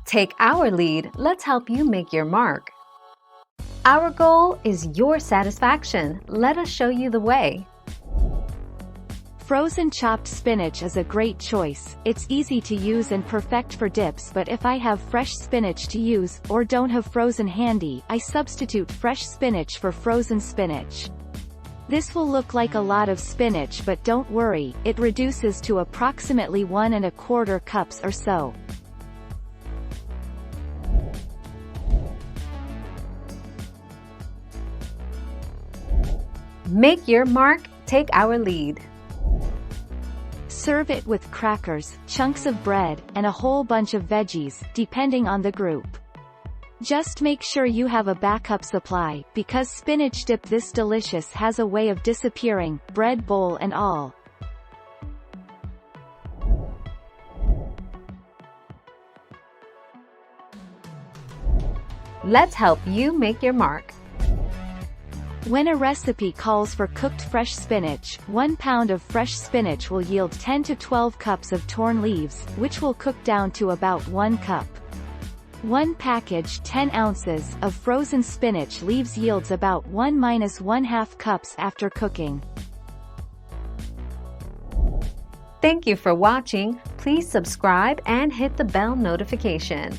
Take our lead, let's help you make your mark. Our goal is your satisfaction. Let us show you the way. Frozen chopped spinach is a great choice. It's easy to use and perfect for dips, but if I have fresh spinach to use, or don't have frozen handy, I substitute fresh spinach for frozen spinach. This will look like a lot of spinach, but don't worry, it reduces to approximately 1¼ cups or so. Make your mark, take our lead. Serve it with crackers, chunks of bread, and a whole bunch of veggies, depending on the group. Just make sure you have a backup supply, because spinach dip this delicious has a way of disappearing, bread bowl and all. Let's help you make your mark. When a recipe calls for cooked fresh spinach, 1 pound of fresh spinach will yield 10 to 12 cups of torn leaves, which will cook down to about 1 cup. 1 package 10 ounces of frozen spinach leaves yields about 1–1/2 cups after cooking. Thank you for watching. Please subscribe and hit the bell notification.